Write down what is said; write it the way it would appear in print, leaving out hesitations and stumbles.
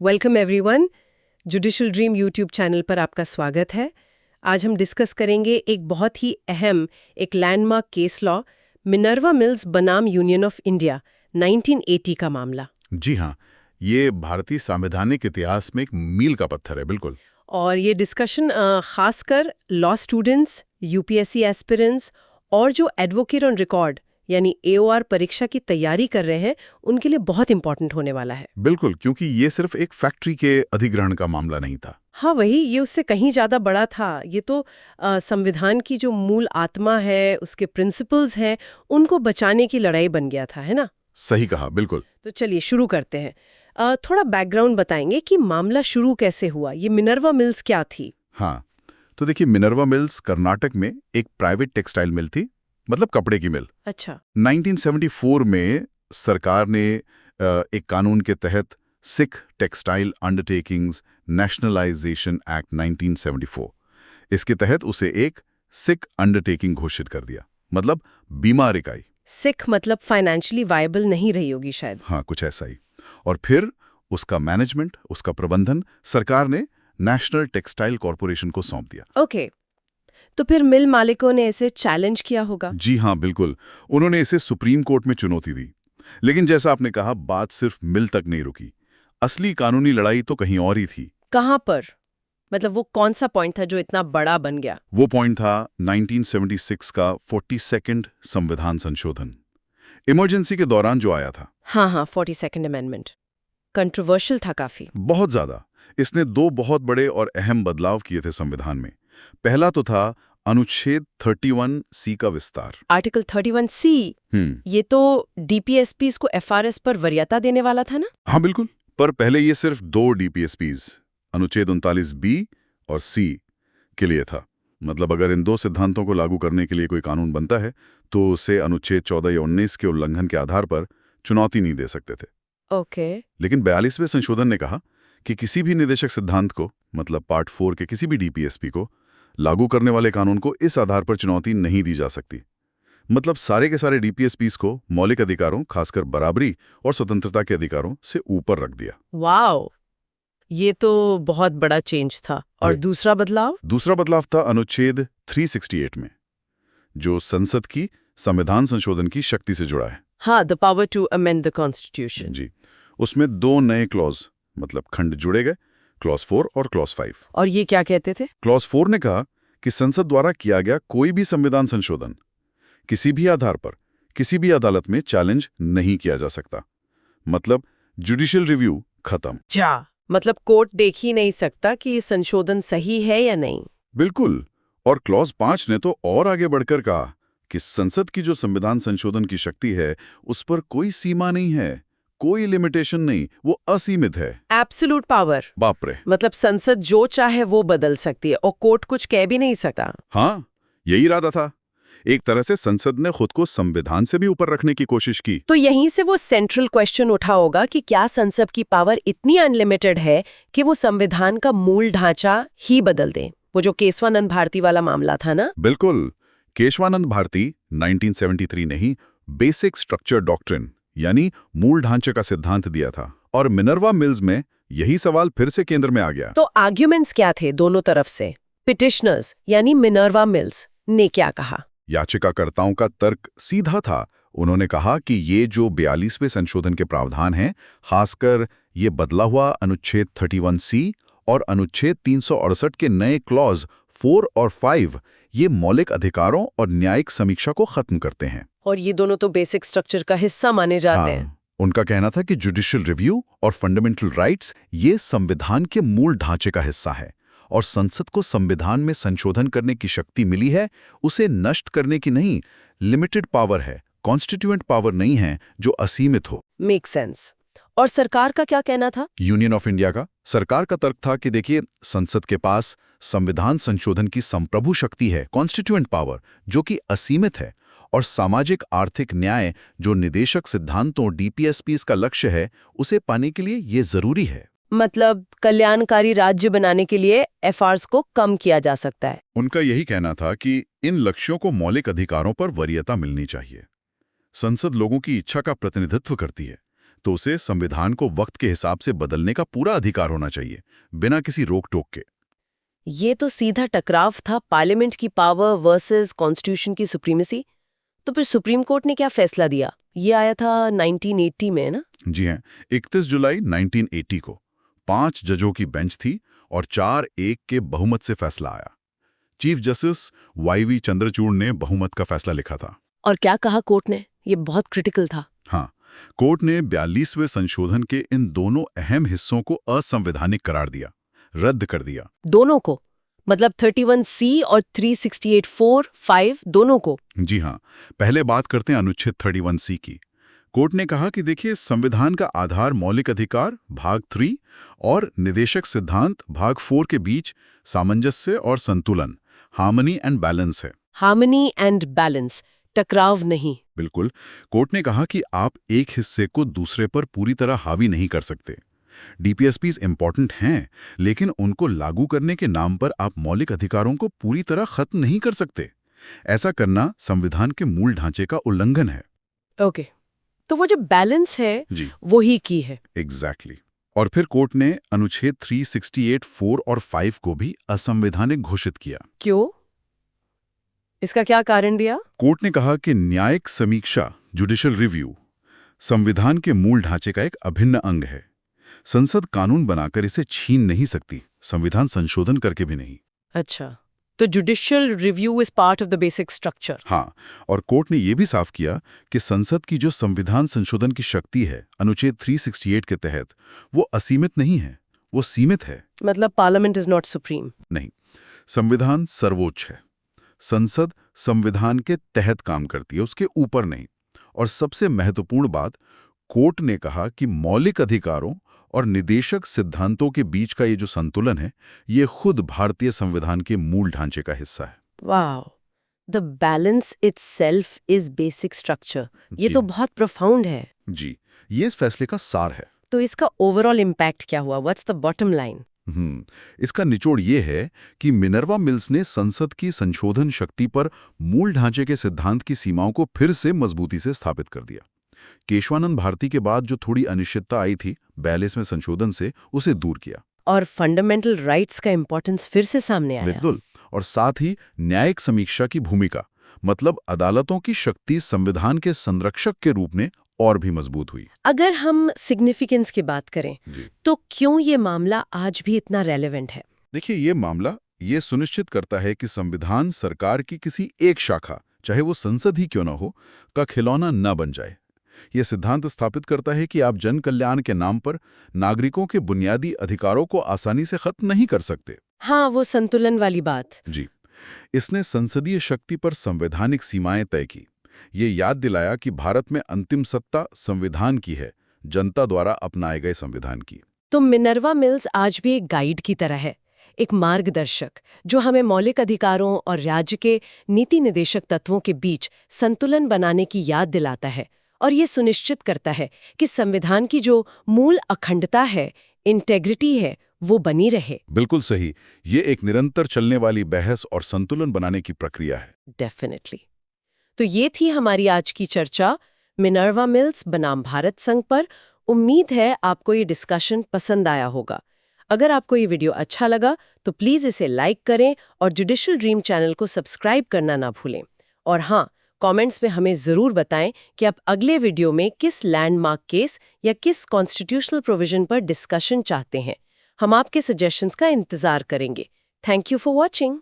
Welcome everyone. Judicial dream YouTube channel पर आपका स्वागत है। आज हम डिस्कस करेंगे एक बहुत ही अहम, एक landmark case law, Minerva mills बनाम यूनियन ऑफ इंडिया 1980 का मामला। जी हाँ, ये भारतीय संवैधानिक इतिहास में एक मील का पत्थर है, बिल्कुल। और ये डिस्कशन खासकर लॉ स्टूडेंट्स, यूपीएससी एस्पिरेंट्स और जो एडवोकेट ऑन रिकॉर्ड यानी एओआर परीक्षा की तैयारी कर रहे हैं उनके लिए बहुत इंपॉर्टेंट होने वाला है। बिल्कुल, क्योंकि ये सिर्फ एक फैक्ट्री के अधिग्रहण का मामला नहीं था। हाँ, वही, ये उससे कहीं ज्यादा बड़ा था। ये तो संविधान की जो मूल आत्मा है, उसके प्रिंसिपल्स हैं, उनको बचाने की लड़ाई बन गया था, है ना? सही कहा, बिल्कुल। तो चलिए शुरू करते हैं। थोड़ा बैकग्राउंड बताएंगे कि मामला शुरू कैसे हुआ, ये मिनर्वा मिल्स क्या थी? हाँ, तो देखिए, मिनर्वा मिल्स कर्नाटक में एक प्राइवेट टेक्सटाइल मिल थी, मतलब कपड़े की मिल। अच्छा। 1974 में सरकार ने एक कानून के तहत Sikh textile undertakings nationalisation act 1974, इसके तहत उसे एक सिख अंडरटेकिंग घोषित कर दिया, मतलब बीमा इकाई। सिख मतलब फाइनेंशियली वायबल नहीं रही होगी शायद। हाँ, कुछ ऐसा ही। और फिर उसका मैनेजमेंट, उसका प्रबंधन सरकार ने नेशनल टेक्सटाइल कॉरपोरेशन को सौंप दिया। ओके, तो फिर मिल मालिकों ने इसे चैलेंज किया होगा। जी हाँ, बिल्कुल। उन्होंने इसे सुप्रीम कोर्ट में चुनौती दी। लेकिन जैसा आपने कहा, बात सिर्फ मिल तक नहीं रुकी। असली कानूनी लड़ाई तो कहीं और ही थी। कहाँ पर? मतलब वो कौन सा पॉइंट था जो इतना बड़ा बन गया? वो पॉइंट था 1976 का 42nd संविधान संशोधन, इमरजेंसी के दौरान जो आया था। हाँ, 42nd अमेंडमेंट कंट्रोवर्शियल था काफी। बहुत ज्यादा। इसने दो बहुत बड़े और अहम बदलाव किए थे संविधान में। पहला तो था अनुच्छेद 31C का विस्तार। आर्टिकल 31C, ये तो डीपीएसपीज को एफआरएस पर वरीयता देने वाला था ना? हाँ, बिल्कुल। पर पहले ये सिर्फ दो डीपीएसपीज, अनुच्छेद 39B और C के लिए था। मतलब अगर इन दो सिद्धांतों को लागू करने के लिए कोई कानून बनता है तो उसे अनुच्छेद 14 या 19 के उल्लंघन के आधार पर चुनौती नहीं दे सकते थे। ओके। लेकिन 42वें संशोधन ने कहा कि किसी भी निदेशक सिद्धांत को, मतलब पार्ट 4 के किसी भी डीपीएसपी को लागू करने वाले कानून को इस आधार पर चुनौती नहीं दी जा सकती। मतलब सारे के सारे डीपीएसपीज को मौलिक अधिकारों, खासकर बराबरी और स्वतंत्रता के अधिकारों से ऊपर रख दिया। वाओ, ये तो बहुत बड़ा चेंज था। और दूसरा बदलाव? दूसरा बदलाव था अनुच्छेद 368 में, जो संसद की संविधान संशोधन की शक्ति से जुड़ा है। हाँ, the power to amend the constitution. जी, उसमें दो नए क्लॉज, मतलब खंड जुड़े गए, क्लॉज 4 और क्लॉज 5। और ये क्या कहते थे? क्लॉज 4 ने कहा कि संसद द्वारा किया गया कोई भी संविधान संशोधन किसी भी आधार पर किसी भी अदालत में चैलेंज नहीं किया जा सकता। मतलब जुडिशियल रिव्यू खत्म। मतलब कोर्ट देख ही नहीं सकता कि ये संशोधन सही है या नहीं। बिल्कुल। और क्लॉज 5 ने तो और आगे बढ़कर कहा कि संसद की जो संविधान संशोधन की शक्ति है उस पर कोई सीमा नहीं है, कोई लिमिटेशन नहीं, वो असीमित है। Absolute power. बाप रे। मतलब संसद जो चाहे वो बदल सकती है और कोर्ट कुछ कह भी नहीं सकता। हाँ, यही इरादा था। एक तरह से संसद ने खुद को संविधान से भी ऊपर रखने की कोशिश की। तो यहीं से वो सेंट्रल क्वेश्चन उठा होगा कि क्या संसद की पावर इतनी अनलिमिटेड है कि वो संविधान का मूल ढांचा ही बदल दे? वो जो केशवानंद भारती वाला मामला था ना? बिल्कुल। केशवानंद भारती 1973 ने ही बेसिक स्ट्रक्चर डॉक्ट्रिन यानी मूल ढांचे का सिद्धांत दिया था। और मिनर्वा मिल्स में यही सवाल फिर से केंद्र में आ गया। तो आर्ग्यूमेंट्स क्या थे दोनों तरफ से? पिटिशनर्स यानी मिनर्वा मिल्स ने क्या कहा? याचिकाकर्ताओं का तर्क सीधा था। उन्होंने कहा कि ये जो 42वें संशोधन के प्रावधान हैं, खासकर ये बदला हुआ अनुच्छेद 31C और अनुच्छेद 368 के नए क्लॉज 4 और 5, ये मौलिक अधिकारों और न्यायिक समीक्षा को खत्म करते हैं। और ये दोनों तो बेसिक स्ट्रक्चर का हिस्सा माने जाते हैं। उनका कहना था कि जुडिशियल रिव्यू और फंडामेंटल राइट्स ये संविधान के मूल ढांचे का हिस्सा है और संसद को संविधान में संशोधन करने की शक्ति मिली है, उसे नष्ट करने की नहीं, लिमिटेड पावर है, कॉन्स्टिट्यूएंट पावर नहीं है जो असीमित हो। Make sense. और सरकार का क्या कहना था? यूनियन ऑफ इंडिया का सरकार का तर्क था कि देखिए, संसद के पास संविधान संशोधन की संप्रभु शक्ति है, कॉन्स्टिट्यूएंट पावर, जो कि असीमित है, और सामाजिक आर्थिक न्याय जो निदेशक सिद्धांतों डीपीएसपीज का लक्ष्य है, उसे पाने के लिए ये जरूरी है। मतलब कल्याणकारी राज्य बनाने के लिए एफआरएस को कम किया जा सकता है। उनका यही कहना था कि इन लक्ष्यों को मौलिक अधिकारों पर वरीयता मिलनी चाहिए। संसद लोगों की इच्छा का प्रतिनिधित्व करती है, तो उसे संविधान को वक्त के हिसाब से बदलने का पूरा अधिकार होना चाहिए, बिना किसी रोक टोक के। ये तो सीधा टकराव था पार्लियामेंट की पावर वर्सेस कॉन्स्टिट्यूशन की सुप्रीमेसी। तो फिर सुप्रीम कोर्ट ने क्या फैसला दिया? ये आया था 1980 में ना? जी हैं, 31 जुलाई 1980 को 5 जजों की बेंच थी और 4-1 के बहुमत से फैसला आया। चीफ जस्टिस वाईवी चंद्रचूड़ ने बहुमत का फैसला लिखा था। और क्या कहा कोर्ट ने? ये बहुत क्रिटिकल था। हाँ, कोर्ट ने 42वें संशोधन के इन दोनों अहम हिस्सों को असंवैधानिक करार दिया, रद्द कर दिया। दोनों को? मतलब 31C और 368(4)(5) दोनों को? जी हाँ, पहले बात करते हैं अनुच्छेद 31C की। कोर्ट ने कहा कि देखिए, संविधान का आधार मौलिक अधिकार भाग 3 और निदेशक सिद्धांत भाग 4 के बीच सामंजस्य और संतुलन, हार्मनी एंड बैलेंस है। हार्मनी एंड बैलेंस, टकराव नहीं। बिल्कुल। कोर्ट ने कहा कि आप एक हिस्से को दूसरे पर पूरी तरह हावी नहीं कर सकते। डीपीएसपीज इंपॉर्टेंट हैं, लेकिन उनको लागू करने के नाम पर आप मौलिक अधिकारों को पूरी तरह खत्म नहीं कर सकते। ऐसा करना संविधान के मूल ढांचे का उल्लंघन है। ओके, तो वो जो बैलेंस है जी, वो ही की है। एग्जैक्टली। और फिर कोर्ट ने अनुच्छेद 368(4) और 5 को भी असंवैधानिक घोषित किया। क्यों? इसका क्या कारण दिया? कोर्ट ने कहा कि न्यायिक समीक्षा, जुडिशियल रिव्यू, संविधान के मूल ढांचे का एक अभिन्न अंग है। संसद कानून बनाकर इसे छीन नहीं सकती, संविधान संशोधन करके भी नहीं। अच्छा, तो judicial review is part of the basic structure. हाँ, और कोर्ट ने यह भी साफ किया कि संसद की जो संविधान संशोधन की शक्ति है अनुच्छेद 368 के तहत, वो असीमित नहीं है, वो सीमित है। मतलब पार्लियामेंट इज नॉट सुप्रीम। नहीं, संविधान सर्वोच्च है। संसद संविधान के तहत काम करती है, उसके ऊपर नहीं। और सबसे महत्वपूर्ण बात, कोर्ट ने कहा कि मौलिक अधिकारों और निदेशक सिद्धांतों के बीच का ये जो संतुलन है, ये खुद भारतीय संविधान के मूल ढांचे का हिस्सा है। Wow, the balance itself is basic structure. ये जी। तो बहुत प्रोफाउंड है। जी, ये इस फैसले का सार है। तो इसका ओवरऑल इम्पैक्ट क्या हुआ? What's the bottom line? इसका निचोड़ ये है कि मिनर्वा मिल्स ने संसद की संशोधन शक्ति पर मूल ढांचे के सिद्धांत की सीमाओं को फिर से मजबूती से स्थापित कर दिया। केशवानंद भारती के बाद जो थोड़ी अनिश्चितता आई थी 42वें संशोधन से, उसे दूर किया। और फंडामेंटल राइट्स का इंपॉर्टेंस फिर से सामने आया। बिल्कुल। और साथ ही न्यायिक समीक्षा की भूमिका, मतलब अदालतों की शक्ति संविधान के संरक्षक के रूप में और भी मजबूत हुई। अगर हम सिग्निफिकेंस की बात करें, जी। तो क्यों ये मामला आज भी इतना रेलेवेंट है? देखिए, ये मामला ये सुनिश्चित करता है कि संविधान सरकार की किसी एक शाखा, चाहे वो संसद ही क्यों न हो, का खिलौना न बन जाए। यह सिद्धांत स्थापित करता है कि आप जन कल्याण के नाम पर नागरिकों के बुनियादी अधिकारों को आसानी से खत्म नहीं कर सकते। हाँ, वो संतुलन वाली बात। जी, इसने संसदीय शक्ति पर संवैधानिक सीमाएं तय की। ये याद दिलाया कि भारत में अंतिम सत्ता संविधान की है, जनता द्वारा अपनाए गए संविधान की। तो मिनर्वा मिल्स आज भी एक गाइड की तरह है, एक मार्गदर्शक जो हमें मौलिक अधिकारों और राज्य के नीति निदेशक तत्वों के बीच संतुलन बनाने की याद दिलाता है, और ये सुनिश्चित करता है कि संविधान की जो मूल अखंडता है, इंटेग्रिटी है, वो बनी रहे। बिल्कुल सही। ये एक निरंतर चलने वाली बहस और संतुलन बनाने की प्रक्रिया है। डेफिनेटली। तो ये थी हमारी आज की चर्चा मिनर्वा मिल्स बनाम भारत संघ पर। उम्मीद है आपको ये डिस्कशन पसंद आया होगा। अगर आपको ये वीडियो अच्छा लगा तो प्लीज़ इसे लाइक करें और जुडिशियल ड्रीम चैनल को सब्सक्राइब करना ना भूलें। और हाँ, कमेंट्स में हमें ज़रूर बताएं कि आप अगले वीडियो में किस लैंडमार्क केस या किस कॉन्स्टिट्यूशनल प्रोविजन पर डिस्कशन चाहते हैं। हम आपके सजेशंस का इंतज़ार करेंगे। Thank you for watching.